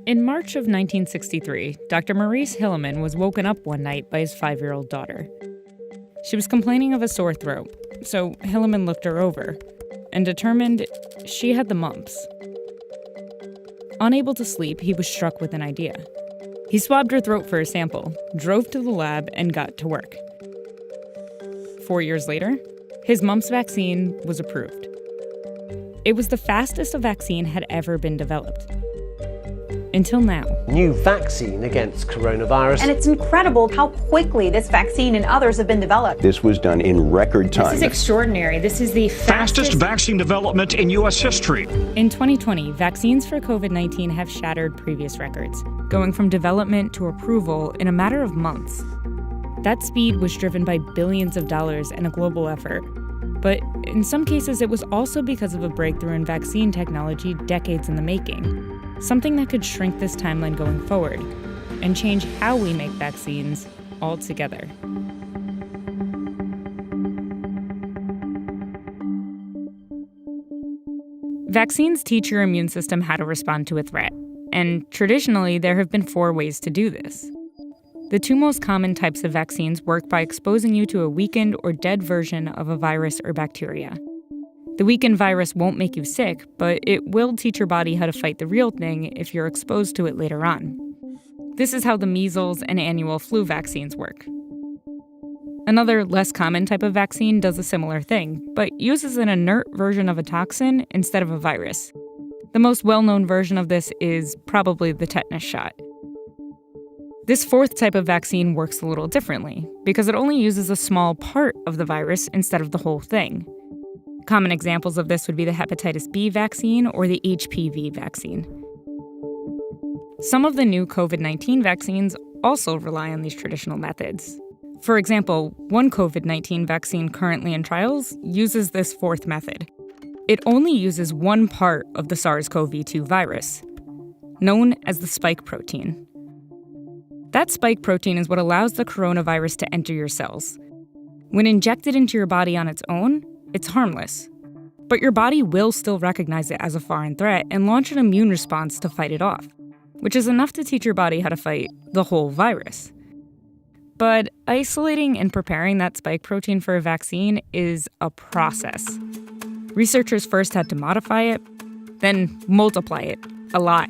In March of 1963, Dr. Maurice Hilleman was woken up one night by his 5-year-old daughter. She was complaining of a sore throat, so Hilleman looked her over and determined she had the mumps. Unable to sleep, he was struck with an idea. He swabbed her throat for a sample, drove to the lab, and got to work. 4 years later, his mumps vaccine was approved. It was the fastest a vaccine had ever been developed. Until now. New vaccine against coronavirus. And it's incredible how quickly this vaccine and others have been developed. This was done in record time. This is extraordinary. This is the fastest vaccine development in U.S. history. In 2020, vaccines for COVID-19 have shattered previous records, going from development to approval in a matter of months. That speed was driven by billions of dollars and a global effort. But in some cases, it was also because of a breakthrough in vaccine technology decades in the making. Something that could shrink this timeline going forward and change how we make vaccines altogether. Vaccines teach your immune system how to respond to a threat, and traditionally there have been 4 ways to do this. The 2 most common types of vaccines work by exposing you to a weakened or dead version of a virus or bacteria. The weakened virus won't make you sick, but it will teach your body how to fight the real thing if you're exposed to it later on. This is how the measles and annual flu vaccines work. Another, less common type of vaccine does a similar thing, but uses an inert version of a toxin instead of a virus. The most well-known version of this is probably the tetanus shot. This 4th type of vaccine works a little differently, because it only uses a small part of the virus instead of the whole thing. Common examples of this would be the hepatitis B vaccine or the HPV vaccine. Some of the new COVID-19 vaccines also rely on these traditional methods. For example, one COVID-19 vaccine currently in trials uses this 4th method. It only uses one part of the SARS-CoV-2 virus, known as the spike protein. That spike protein is what allows the coronavirus to enter your cells. When injected into your body on its own, it's harmless. But your body will still recognize it as a foreign threat and launch an immune response to fight it off, which is enough to teach your body how to fight the whole virus. But isolating and preparing that spike protein for a vaccine is a process. Researchers first had to modify it, then multiply it a lot,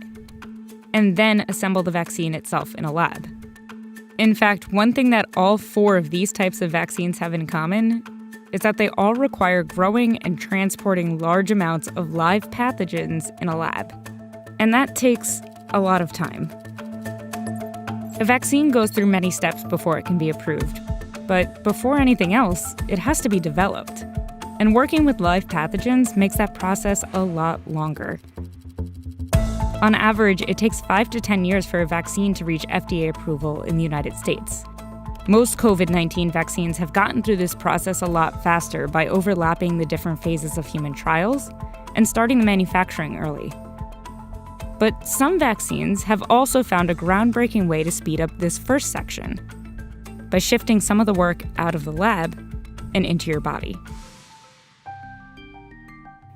and then assemble the vaccine itself in a lab. In fact, one thing that all 4 of these types of vaccines have in common is that they all require growing and transporting large amounts of live pathogens in a lab. And that takes a lot of time. A vaccine goes through many steps before it can be approved. But before anything else, it has to be developed. And working with live pathogens makes that process a lot longer. On average, it takes 5 to 10 years for a vaccine to reach FDA approval in the United States. Most COVID-19 vaccines have gotten through this process a lot faster by overlapping the different phases of human trials and starting the manufacturing early. But some vaccines have also found a groundbreaking way to speed up this first section by shifting some of the work out of the lab and into your body.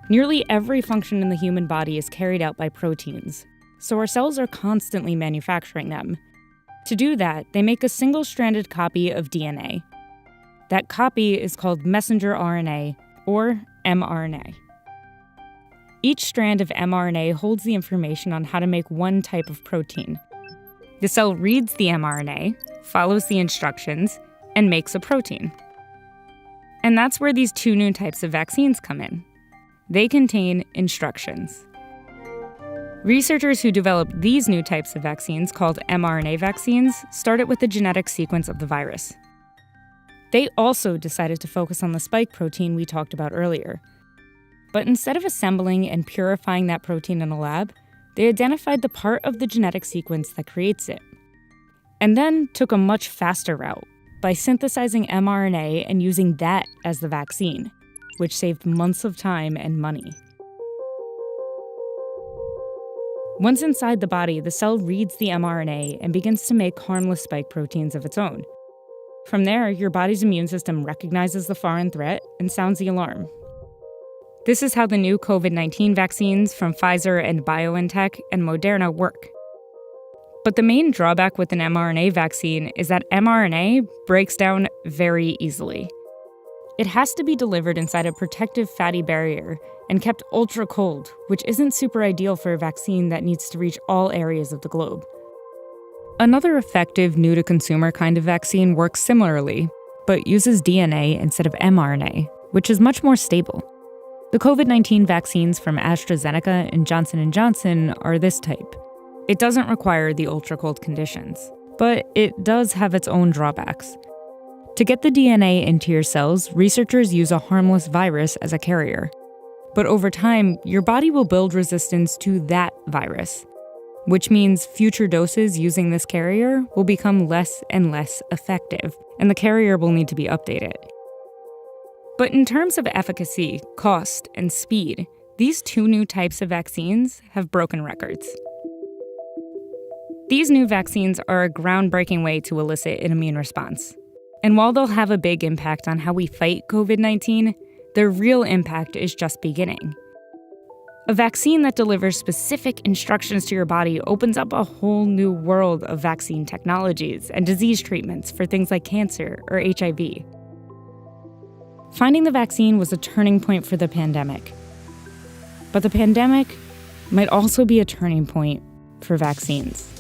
Nearly every function in the human body is carried out by proteins, so our cells are constantly manufacturing them. To do that, they make a single-stranded copy of DNA. That copy is called messenger RNA, or mRNA. Each strand of mRNA holds the information on how to make one type of protein. The cell reads the mRNA, follows the instructions, and makes a protein. And that's where these 2 new types of vaccines come in. They contain instructions. Researchers who developed these new types of vaccines, called mRNA vaccines, started with the genetic sequence of the virus. They also decided to focus on the spike protein we talked about earlier. But instead of assembling and purifying that protein in a lab, they identified the part of the genetic sequence that creates it. And then took a much faster route by synthesizing mRNA and using that as the vaccine, which saved months of time and money. Once inside the body, the cell reads the mRNA and begins to make harmless spike proteins of its own. From there, your body's immune system recognizes the foreign threat and sounds the alarm. This is how the new COVID-19 vaccines from Pfizer and BioNTech and Moderna work. But the main drawback with an mRNA vaccine is that mRNA breaks down very easily. It has to be delivered inside a protective fatty barrier and kept ultra cold, which isn't super ideal for a vaccine that needs to reach all areas of the globe. Another effective new-to-consumer kind of vaccine works similarly, but uses DNA instead of mRNA, which is much more stable. The COVID-19 vaccines from AstraZeneca and Johnson & Johnson are this type. It doesn't require the ultra-cold conditions, but it does have its own drawbacks. To get the DNA into your cells, researchers use a harmless virus as a carrier. But over time, your body will build resistance to that virus, which means future doses using this carrier will become less and less effective, and the carrier will need to be updated. But in terms of efficacy, cost, and speed, these two new types of vaccines have broken records. These new vaccines are a groundbreaking way to elicit an immune response. And while they'll have a big impact on how we fight COVID-19, their real impact is just beginning. A vaccine that delivers specific instructions to your body opens up a whole new world of vaccine technologies and disease treatments for things like cancer or HIV. Finding the vaccine was a turning point for the pandemic. But the pandemic might also be a turning point for vaccines.